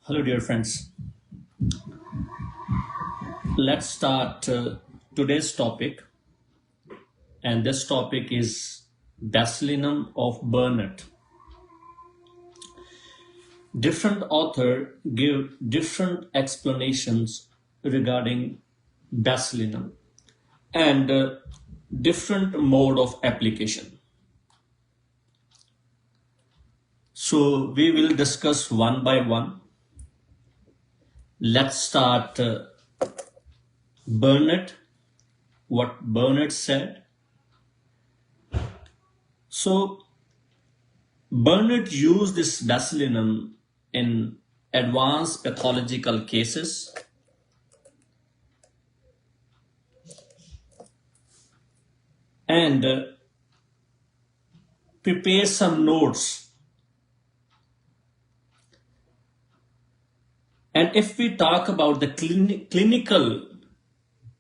Hello, dear friends. Let's start today's topic, and this topic is Bacillinum of Burnet. Different author give different explanations regarding Bacillinum and different mode of application. So we will discuss one by one. Let's start Burnet, what Burnet said. So Burnet used this Bacillinum in advanced pathological cases and prepare some notes. And if we talk about the clinical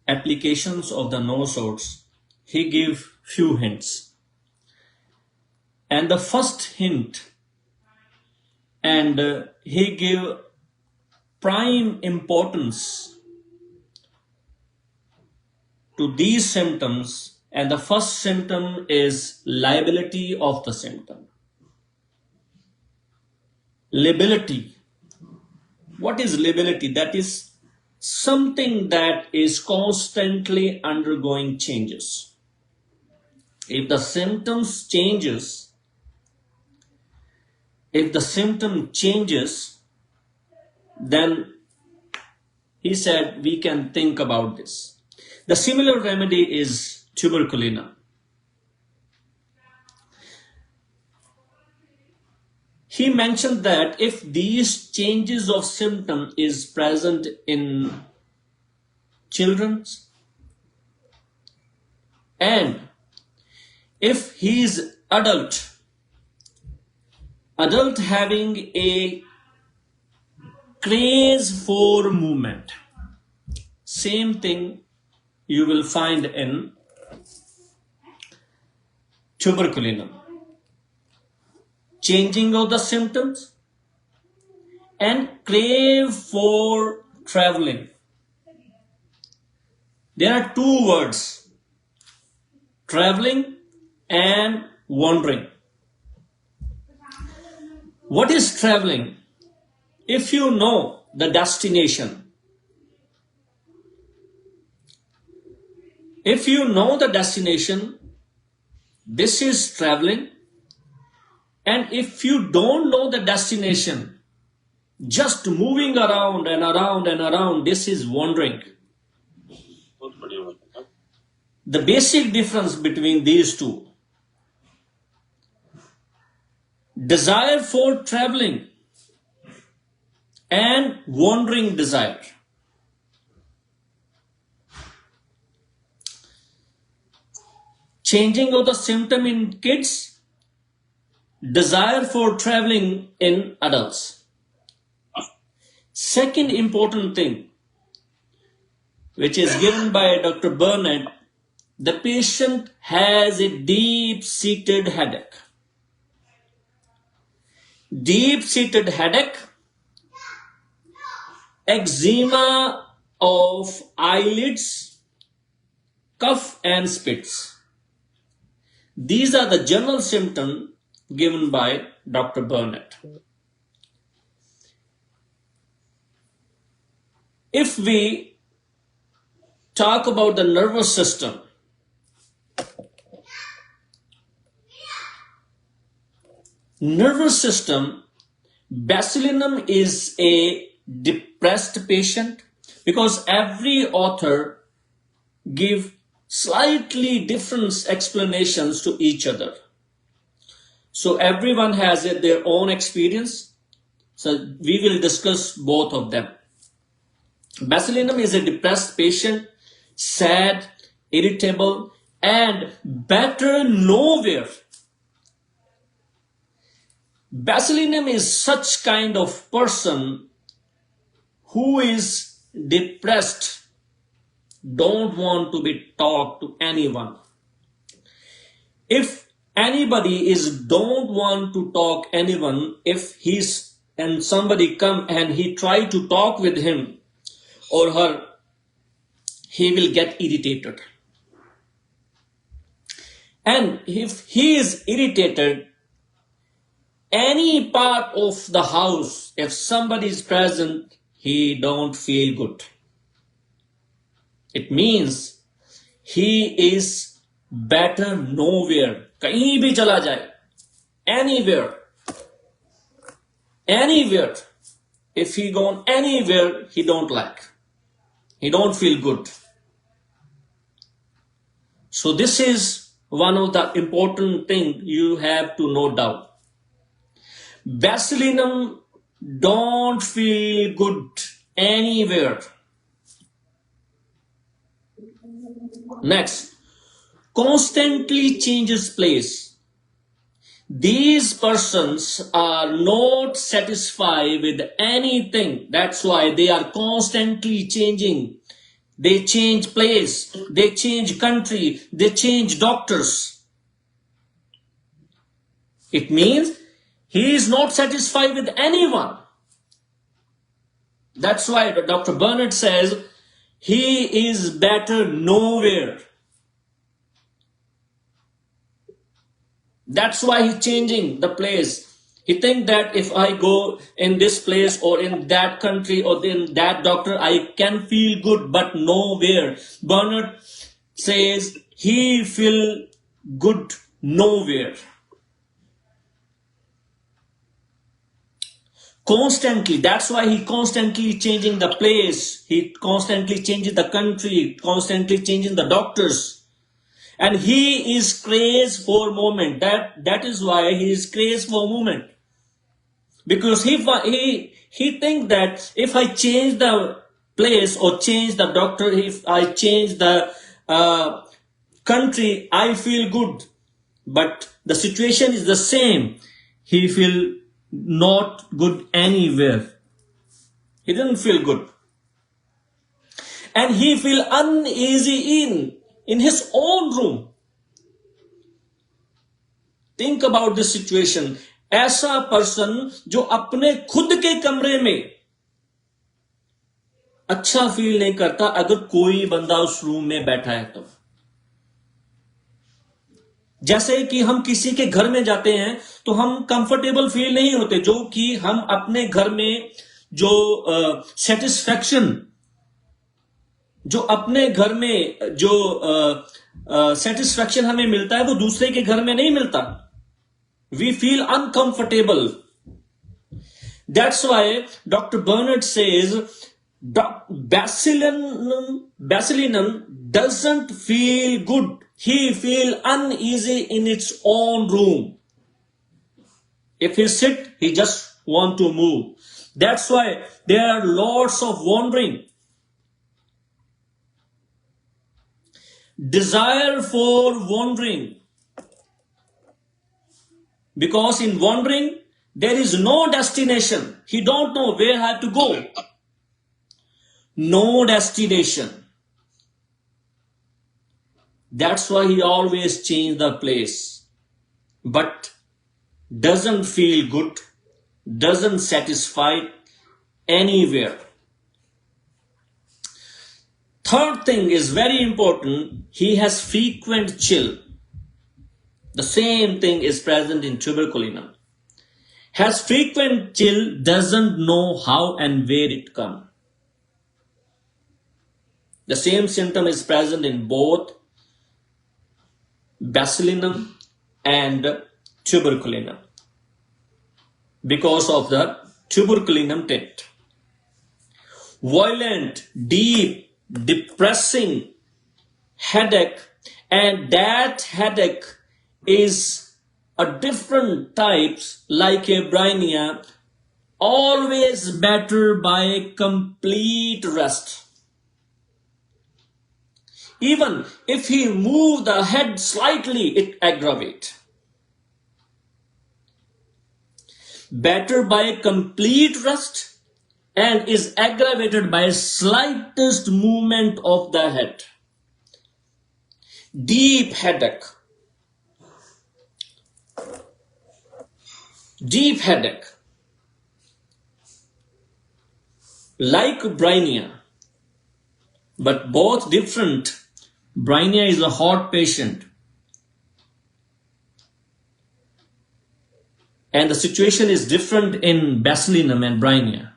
applications of the nosodes, he gave few hints. And the first hint, and he gave prime importance to these symptoms, and the first symptom is lability of the symptom. Lability. What is lability? That is something that is constantly undergoing changes. If the symptoms changes, then he said we can think about this. The similar remedy is tuberculinum. He mentioned that if these changes of symptom is present in children, and if he is adult having a craze for movement, same thing you will find in tuberculinum. Changing of the symptoms and crave for traveling. There are two words, traveling and wandering. What is traveling? If you know the destination, this is traveling. And if you don't know the destination, just moving around and around and around, this is wandering. The basic difference between these two, desire for traveling and wandering desire. Changing of the symptom in kids, desire for traveling in adults. Second important thing, which is given by Dr. Burnett, the patient has a deep-seated headache. Deep-seated headache, eczema of eyelids, cough and spits. These are the general symptoms given by Dr. Burnett. If we talk about the nervous system, Bacillinum is a depressed patient, because every author give slightly different explanations to each other. So everyone has their own experience. So we will discuss both of them. Bacillinum is a depressed patient, sad, irritable, and better nowhere. Bacillinum is such kind of person who is depressed, don't want to be talked to anyone. If anybody don't want to talk anyone, if he's and somebody come and he try to talk with him or her, he will get irritated. And if he is irritated, any part of the house, if somebody is present, he don't feel good. It means he is better nowhere. कहीं भी चला जाए, anywhere. Anywhere. If he gone anywhere, he don't like. He don't feel good. So this is one of the important thing you have to note down. Bacillinum don't feel good anywhere. Next, constantly changes place. These persons are not satisfied with anything. That's why they are constantly changing. They change place, they change country, they change doctors. It means he is not satisfied with anyone. That's why Dr. Bernard says he is better nowhere. That's why he's changing the place. He thinks that if I go in this place or in that country or in that doctor, I can feel good, but nowhere. Bernard says he feel good nowhere. Constantly. That's why he constantly changing the place. He constantly changing the country, constantly changing the doctors. And he is crazed for moment. That is why he is crazed for moment. Because he think that if I change the place or change the doctor, if I change the country, I feel good. But the situation is the same. He feel not good anywhere. He didn't feel good. And he feel uneasy in his own room. Think about this situation. ऐसा person जो अपने खुद के कमरे में अच्छा feel नहीं करता अगर कोई बंदा उस रूम में बैठा है तो। जैसे कि हम किसी के घर में जाते हैं तो हम कंफर्टेबल फील नहीं होते, जो कि हम अपने घर में जो सेटिस्फैक्शन जो अपने घर में जो सेटिस्फैक्शन हमें मिलता है वो दूसरे के घर में नहीं मिलता. We feel uncomfortable. That's why Dr. Bernard says Bacillinum doesn't feel good. He feels uneasy in its own room. If he sit, he just want to move. That's why there are lots of wandering. Desire for wandering. Because in wandering, there is no destination. He don't know where I have to go. No destination. That's why he always change the place. But doesn't feel good, doesn't satisfy anywhere. Third thing is very important. He has frequent chill. The same thing is present in tuberculinum. Has frequent chill, doesn't know how and where it comes. The same symptom is present in both Bacillinum and tuberculinum because of the tuberculinum tint. Violent, deep, depressing headache, and that headache is a different types like a brainia, always better by complete rest. Even if he move the head slightly, it aggravates. Better by complete rest and is aggravated by slightest movement of the head. Deep headache. Deep headache. like Brainia, but both different. Brainia is a hot patient, and the situation is different in Bacillinum and Brainia.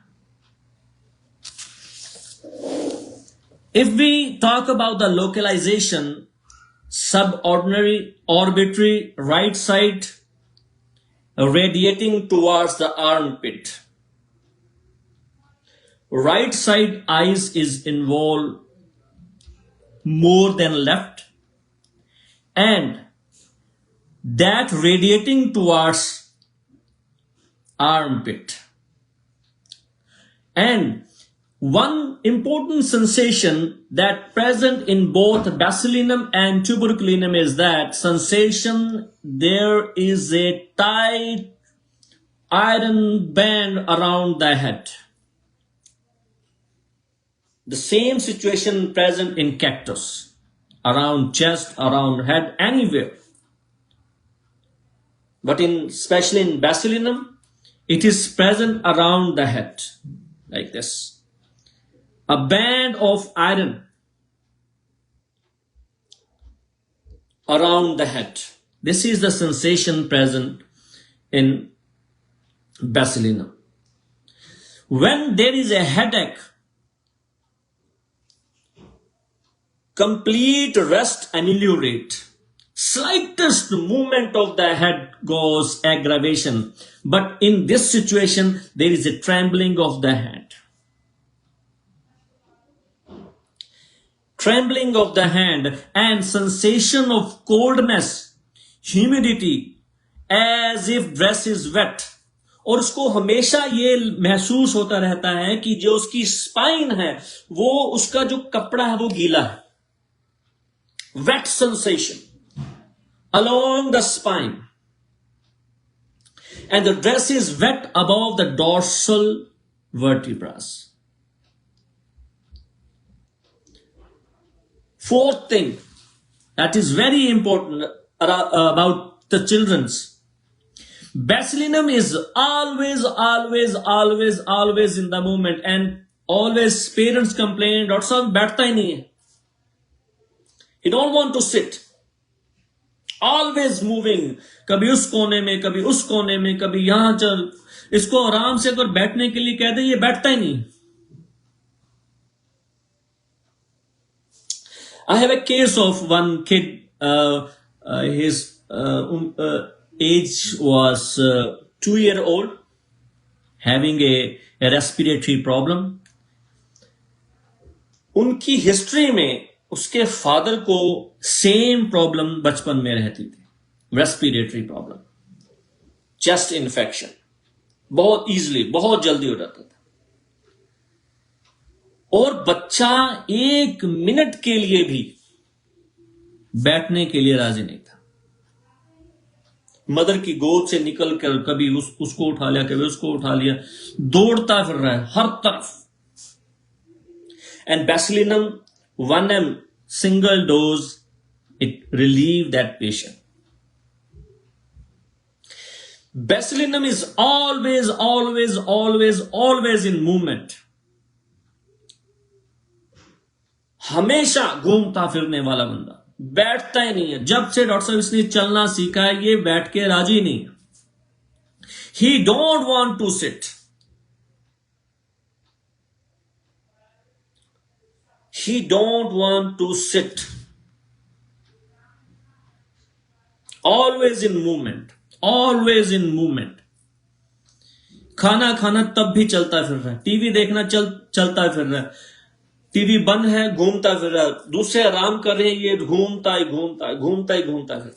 If we talk about the localization, subordinary, orbitary, right side, radiating towards the armpit. Right side eyes is involved more than left, and that radiating towards armpit. And one important sensation that present in both Bacillinum and Tuberculinum is that sensation there is a tight iron band around the head. The same situation present in cactus, around chest, around head, anywhere. But especially in Bacillinum, it is present around the head, like this. A band of iron around the head. This is the sensation present in Bacillinum. When there is a headache, complete rest ameliorate. Slightest movement of the head goes aggravation. But in this situation, there is a trembling of the head. Trembling of the hand and sensation of coldness, humidity, as if dress is wet. और उसको हमेशा ये महसूस होता रहता है कि जो उसकी स्पाइन है वो उसका जो कपड़ा है वो गीला है. Wet sensation along the spine, and the dress is wet above the dorsal vertebrae. Fourth thing that is very important about the children's. Bacillinum is always in the moment, and always parents complain, Dr. Sahab, बैठता ही नहीं है. He don't want to sit. Always moving. कभी उस कोने में, कभी उस कोने में, कभी यहाँ चल. इसको आराम से अगर बैठने के लिए कह दे, ये बैठता ही नहीं. I have a case of one kid. His age was 2 years old, having a respiratory problem. उनकी हिस्ट्री में उसके फादर को सेम प्रॉब्लम बचपन में रहती थी. रेस्पिरेटरी प्रॉब्लम, चेस्ट इन्फेक्शन, बहुत इजीली, बहुत जल्दी हो जाता था. और बच्चा 1 मिनट के लिए भी बैठने के लिए राजी नहीं था. मदर की गोद से निकल कर कभी उसको उठा लिया, कभी उसको उठा लिया, दौड़ता फिर रहा है हर तरफ. And Bacillinum 1 ml single dose, it relieved that patient. Bacillinum is always in movement. हमेशा घूमता फिरने वाला बंदा, बैठता ही नहीं है. जब से डॉक्टर साहब इसने चलना सीखा है, ये बैठ के राजी नहीं है. He don't want to sit. He don't want to sit. Always in movement. खाना खाना तब भी चलता फिर रहा है. टीवी देखना चलता फिर रहा है. टीवी बंद है, घूमता फिर रहा है. दूसरे आराम कर रहे हैं, ये घूमता ही फिर रहा है.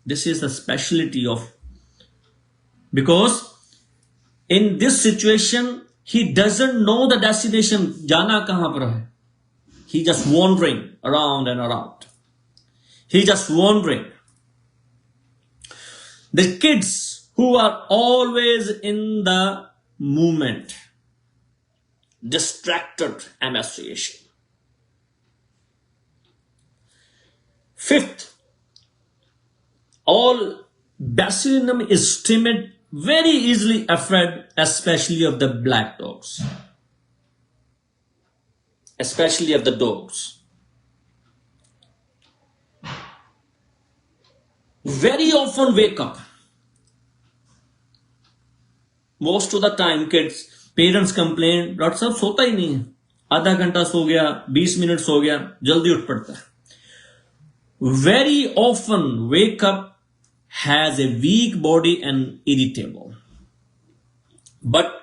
This is the specialty of, because in this situation he doesn't know the destination, जाना कहां पर है. He just wandering around and around. He just wandering. The kids who are always in the movement, distracted emaciation. Fifth, all Bacillinum is timid, very easily afraid, especially of the black dogs. especially of the dogs. Very often wake up. Most of the time kids, parents complain, doctor साहब सोता ही नहीं है, आधा घंटा सो गया, 20 minute सो गया, जल्दी उठ पड़ता है. Very often wake up has a weak body and irritable. But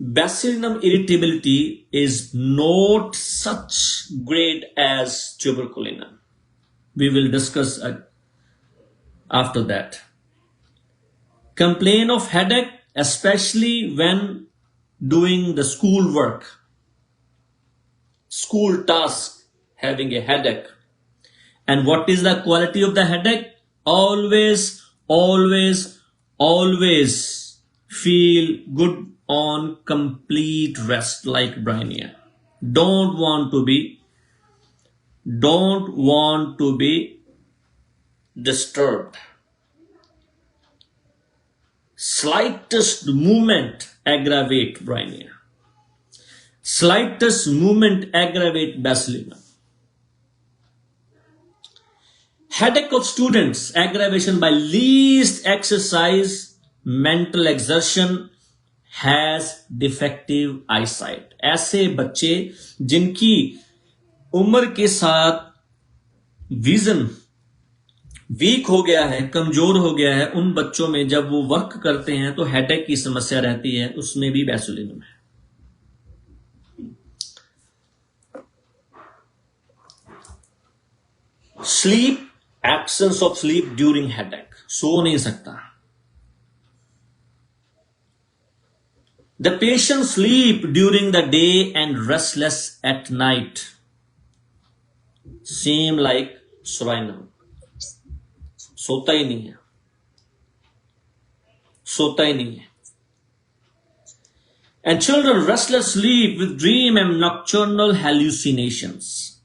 Bacillinum irritability is not such great as Tuberculinum. We will discuss after that. Complain of headache, especially when doing the school work, school task, having a headache. And what is the quality of the headache? Always feel good on complete rest, like Brainia. Don't want to be disturbed. Slightest movement aggravate Brainia. Slightest movement aggravate Bacillinum. Headache of students, aggravation by least exercise, mental exertion, has defective eyesight. ऐसे बच्चे जिनकी उम्र के साथ vision week हो गया है, कमजोर हो गया है, उन बच्चों में जब वो वर्क करते हैं तो हेडेक की समस्या रहती है, उसमें भी बैसिलिनम है. Sleep, absence of sleep during headache, सो नहीं सकता. The patient sleep during the day and restless at night. Same like Bacillinum. सोता ही नहीं है, सोता ही नहीं है. And children restless sleep with dream and nocturnal hallucinations.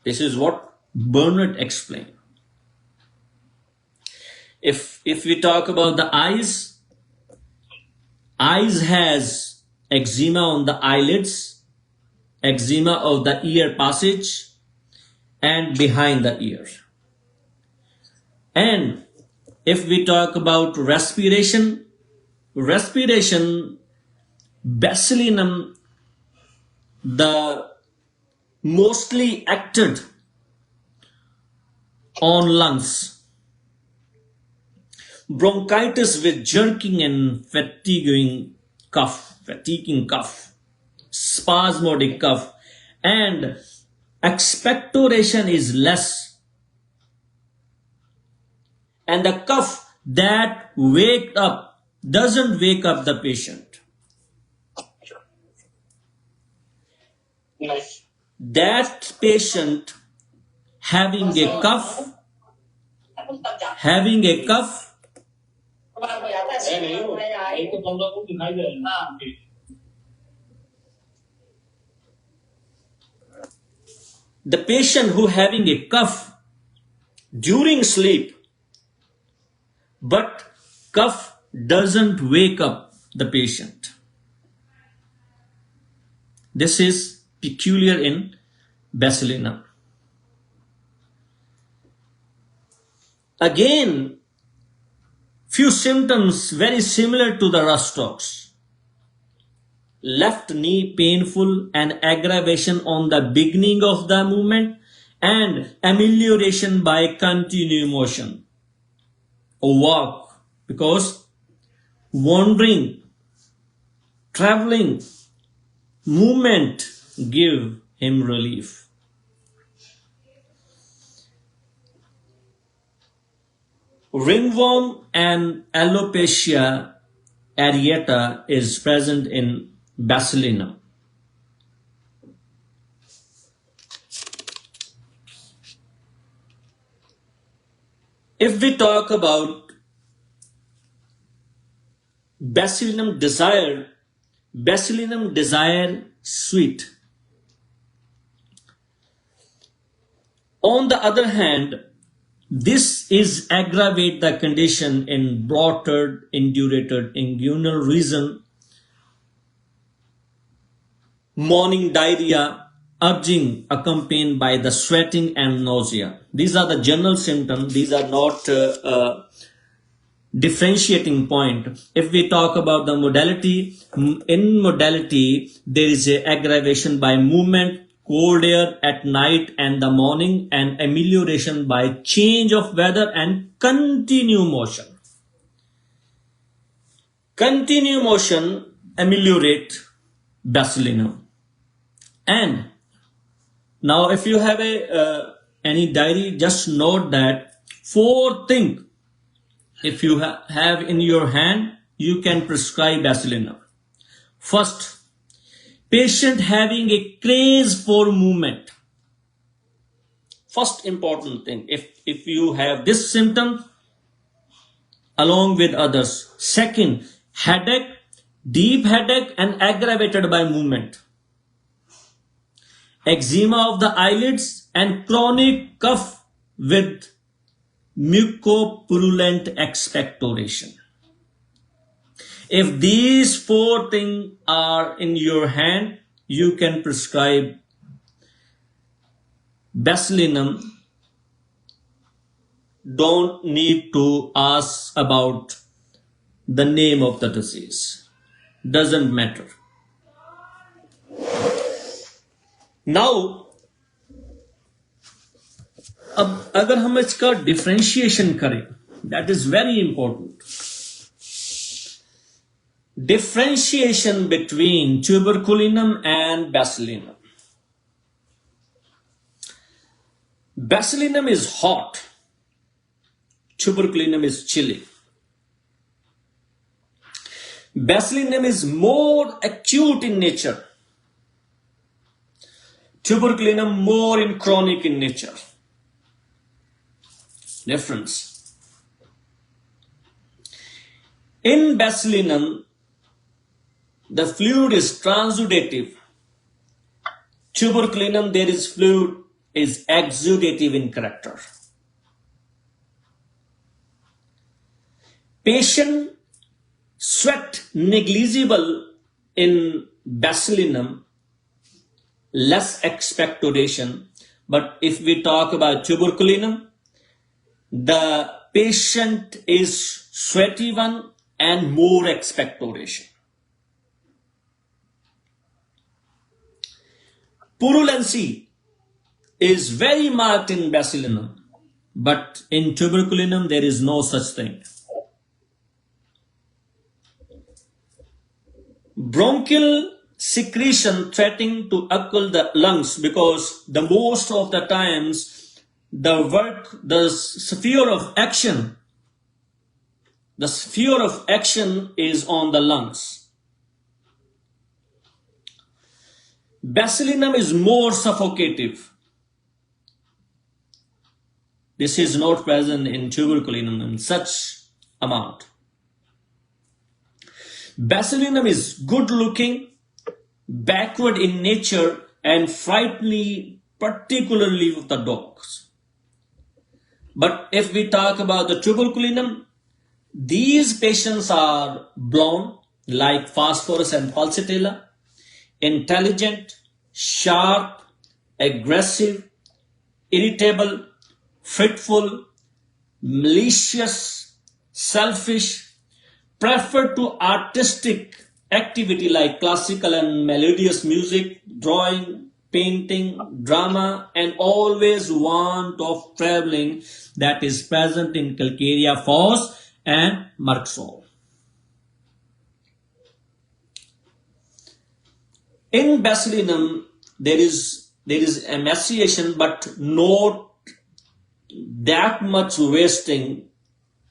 This is what Bernard explained. If we talk about the eyes has eczema on the eyelids, eczema of the ear passage and behind the ear. And if we talk about respiration, Bacillinum, the mostly acted on lungs. Bronchitis with jerking and fatiguing cough, spasmodic cough, and expectoration is less. And the cough that doesn't wake up the patient. Nice. That patient having a cough, the patient who having a cough during sleep, but cough doesn't wake up the patient. This is peculiar in Bacillinum. Again, few symptoms very similar to the Rustox. Left knee painful and aggravation on the beginning of the movement and amelioration by continued motion or walk, because wandering, traveling, movement give him relief. Ringworm and alopecia areata is present in Bacillinum. If we talk about Bacillinum desire sweet. On the other hand, this is aggravate the condition in bloated, indurated inguinal region, morning diarrhea, urging accompanied by the sweating and nausea. These are the general symptoms. These are not differentiating point. If we talk about the modality, in modality, there is a aggravation by movement, cold air at night and the morning, and amelioration by change of weather and continue motion. Continue motion ameliorate bacillinum. And now if you have any diary, just note that 4 things if you have in your hand, you can prescribe bacillinum. First, patient having a craze for movement. First important thing, if you have this symptom along with others. Second, headache, deep headache and aggravated by movement. Eczema of the eyelids and chronic cough with mucopurulent expectoration. If these 4 things are in your hand, you can prescribe Bacillinum. Don't need to ask about the name of the disease. Doesn't matter. Now, अब अगर हम इसका differentiation करें, that is very important. Differentiation between tuberculinum and bacillinum. Bacillinum is hot. Tuberculinum is chilly. Bacillinum is more acute in nature. Tuberculinum more in chronic in nature. Difference. In Bacillinum, the fluid is transudative. Tuberculinum, there is fluid is exudative in character. Patient sweat negligible in Bacillinum, less expectoration. But if we talk about tuberculinum, the patient is sweaty one and more expectoration. Purulency is very marked in Bacillinum, but in tuberculinum there is no such thing. Bronchial secretion threatening to occlude the lungs, because the most of the times the sphere of action is on the lungs. Bacillinum is more suffocative. This is not present in tuberculinum in such amount. Bacillinum is good looking, backward in nature and frightening, particularly with the dogs. But if we talk about the tuberculinum, these patients are blown like phosphorus and pulsatilla, intelligent, sharp, aggressive, irritable, fretful, malicious, selfish, prefer to artistic activity like classical and melodious music, drawing, painting, drama, and always want of traveling that is present in Calcarea Foss and Marksol. In Bacillinum, there is emaciation, but not that much wasting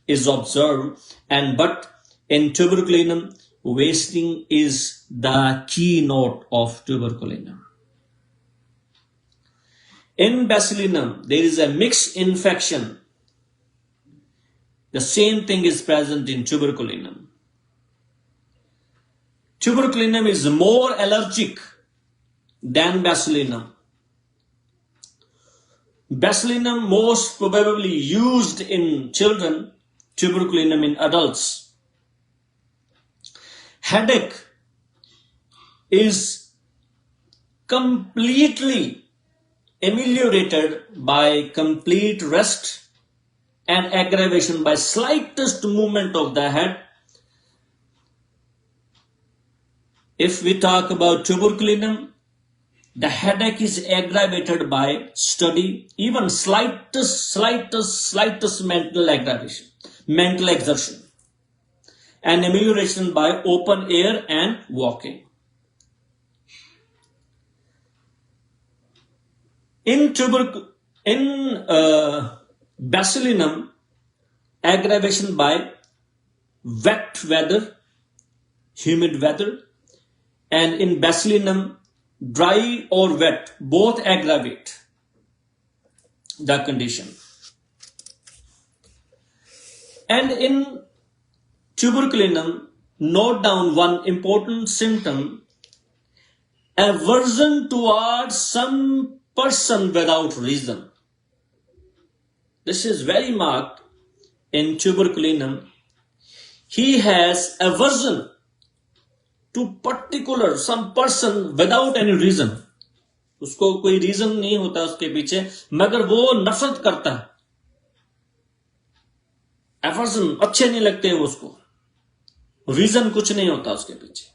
is observed, but in tuberculinum, wasting is the keynote of tuberculinum. In Bacillinum, there is a mixed infection. The same thing is present in tuberculinum. Tuberculinum is more allergic than Bacillinum. Bacillinum most probably used in children, tuberculinum in adults. Headache is completely ameliorated by complete rest and aggravation by slightest movement of the head. If we talk about tuberculinum, the headache is aggravated by study, even slightest mental aggravation, mental exertion, and amelioration by open air and walking. In Bacillinum, aggravation by wet weather, humid weather, and in Bacillinum, dry or wet both aggravate the condition. And in tuberculinum, note down one important symptom: aversion towards some person without reason. This is very marked in tuberculinum. He has aversion to particular some person without any reason. उसको कोई reason नहीं होता उसके पीछे, मगर वो नफरत करता है. एवर्जन, अच्छे नहीं लगते वो उसको, रीजन कुछ नहीं होता उसके पीछे.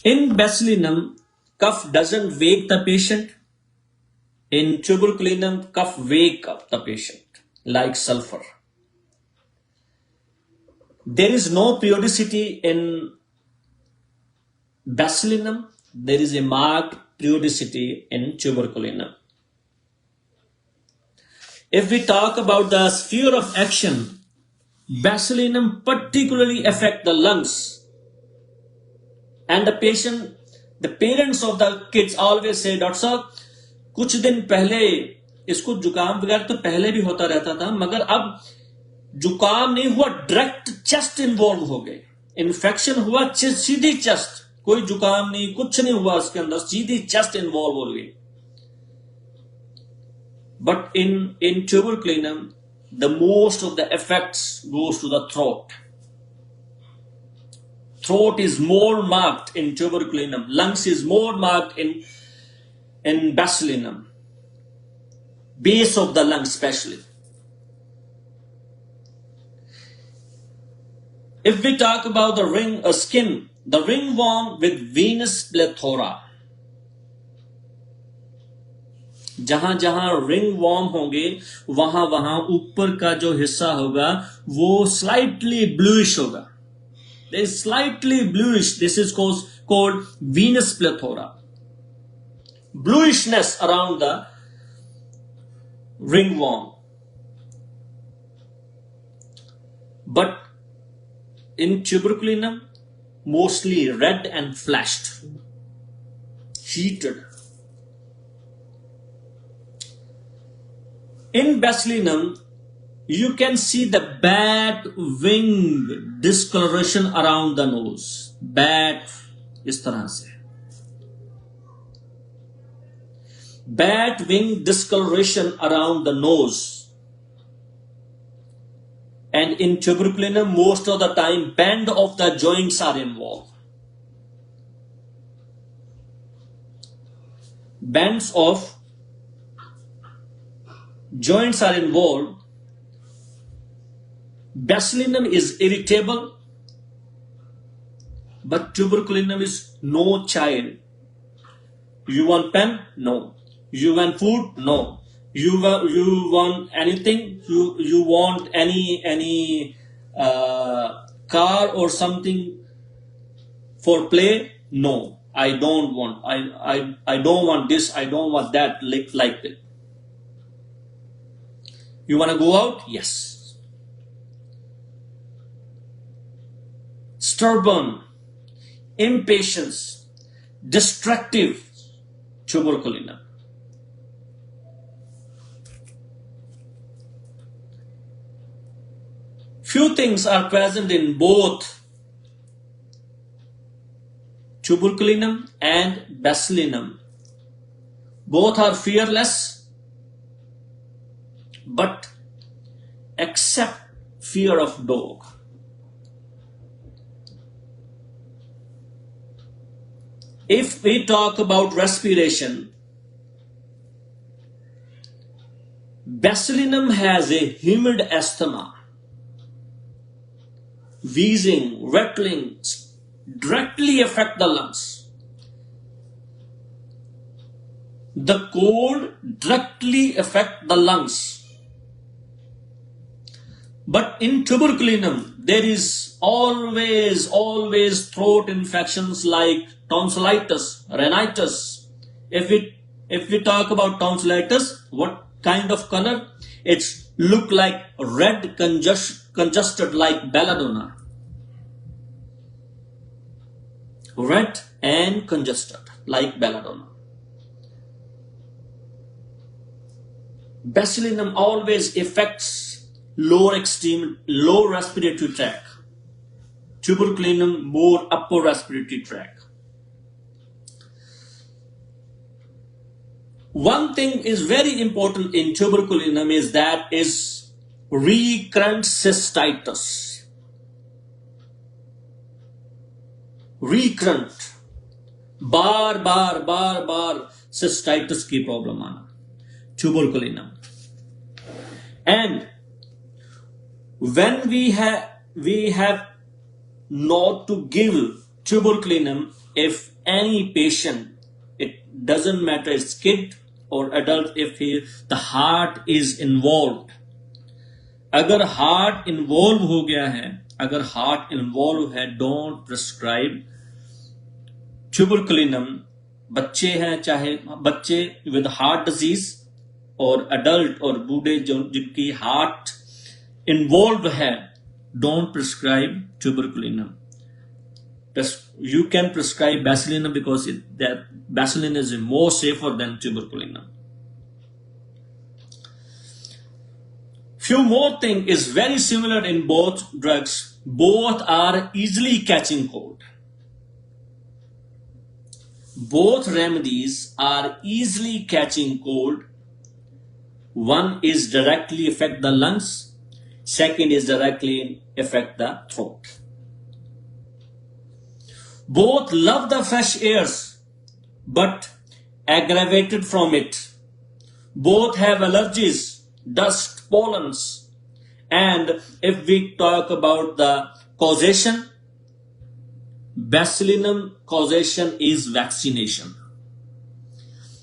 In Bacillinum, cough doesn't wake the patient. In tuberculinum, cough wake up the patient like sulfur. There is no periodicity in Bacillinum. There is a marked periodicity in tuberculinum. If we talk about the sphere of action, Bacillinum particularly affect the lungs. And the parents of the kids always say, doctor साहब कुछ दिन पहले इसको जुकाम वगैरह तो पहले भी होता रहता था, मगर अब जुकाम नहीं हुआ, डायरेक्ट चेस्ट इन्वॉल्व हो गए, इन्फेक्शन हुआ सीधी चेस्ट, कोई जुकाम नहीं, कुछ नहीं हुआ उसके अंदर, सीधी चेस्ट इन्वॉल्व हो गई. But in tuberculinum, the most of the effects goes to the throat. Throat is more marked in tuberculinum. Lungs is more marked in Bacillinum. Base of the lung especially. If we talk about the skin, the ringworm with venous plethora. जहां जहां ring warm होंगे वहां वहां ऊपर का जो हिस्सा होगा वो स्लाइटली ब्लूइश होगा. They is slightly bluish. This is called venous plethora. Bluishness around the ringworm. But in tuberculinum, mostly red and flashed, heated. In Bacillinum, you can see the bat wing discoloration around the nose. Bat इस तरह से. Bat wing discoloration around the nose. And in tuberculinum, most of the time, bend of the joints are involved. Bends of joints are involved. Bacillinum is irritable, but tuberculinum is no child. You want pen? No. You want food? No. You want anything? You want any car or something for play? No. I don't want. I don't want this. I don't want that. Like that. You want to go out? Yes. Stubborn, impatience, destructive tuberculinum. Few things are present in both tuberculinum and bacillinum. Both are fearless, but except fear of dog. If we talk about respiration, Bacillinum has a humid asthma, wheezing, rattling, directly affect the lungs. The cold directly affect the lungs. But in tuberculinum, there is always throat infections like tonsillitis, rhinitis. If we talk about tonsillitis, what kind of color? It's look like red congested like belladonna. Red and congested like belladonna. Bacillinum always affects lower respiratory tract. Tuberculinum more upper respiratory tract. One thing is very important in tuberculinum is that is recurrent cystitis. Recurrent, bar cystitis की problem आना, tuberculinum. And when we have not to give tuberculinum if any patient, it doesn't matter it's kid or adult, if the heart is involved. अगर heart involve हो गया है, अगर heart involve है, don't prescribe tuberculinum. बच्चे हैं, चाहे बच्चे with heart disease और adult और बूढ़े जिनकी heart involved है, don't prescribe tuberculinum. You can prescribe Bacillinum because that Bacillinum is more safer than tuberculinum. Few more thing is very similar in both drugs. Both are easily catching cold. Both remedies are easily catching cold. One is directly affect the lungs. Second is directly affect the throat. Both love the fresh airs, but aggravated from it. Both have allergies, dust, pollens. And if we talk about the causation, Bacillinum causation is vaccination.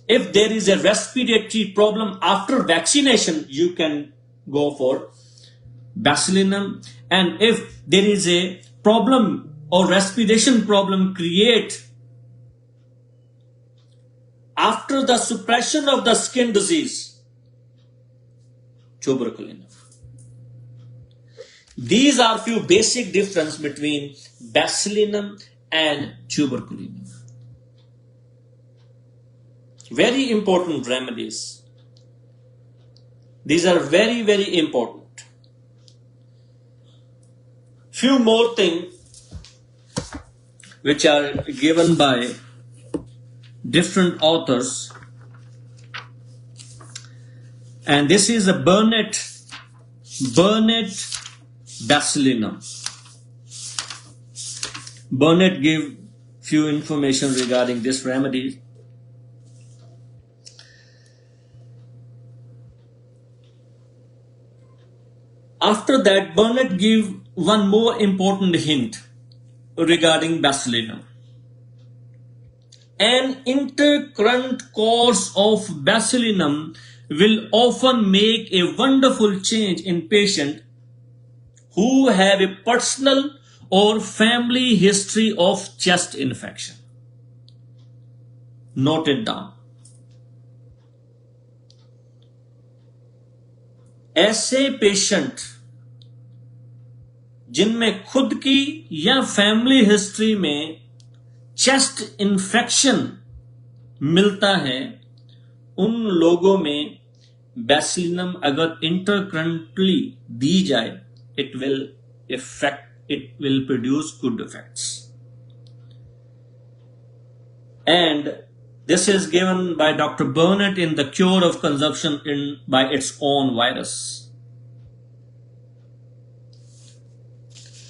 If there is a respiratory problem after vaccination, you can go for Bacillinum. And if there is a problem or respiration problem create after the suppression of the skin disease, tuberculinum. These are few basic difference between Bacillinum and tuberculinum. Very important remedies. These are very, very important. Few more things which are given by different authors. And this is a Burnett Bacillinum. Burnett gave few information regarding this remedy. After that, Burnett gave one more important hint regarding Bacillinum. An intercurrent course of Bacillinum will often make a wonderful change in patients who have a personal or family history of chest infection. Note it down. ऐसे patient जिनमें खुद की या family history में chest infection मिलता है, उन लोगों में बैसिलिनम अगर इंटरकरेंटली दी जाए, it will produce good effects. And this is given by Dr. Burnett in The Cure of Consumption by Its Own Virus.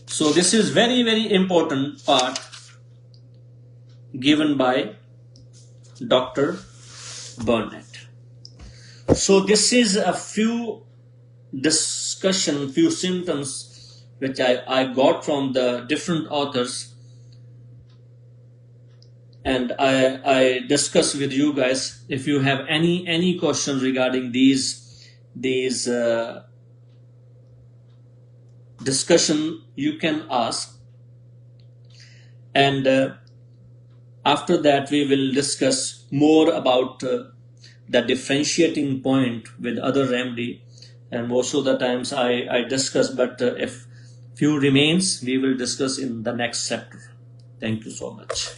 So this is very, very important part. given by Dr. Burnett. So this is a few few symptoms which I got from the different authors, and I discuss with you guys. If you have any questions regarding these discussion, you can ask, and after that we will discuss more about the differentiating point with other remedy, and most of the times I discuss, but if few remains we will discuss in the next chapter. Thank you so much.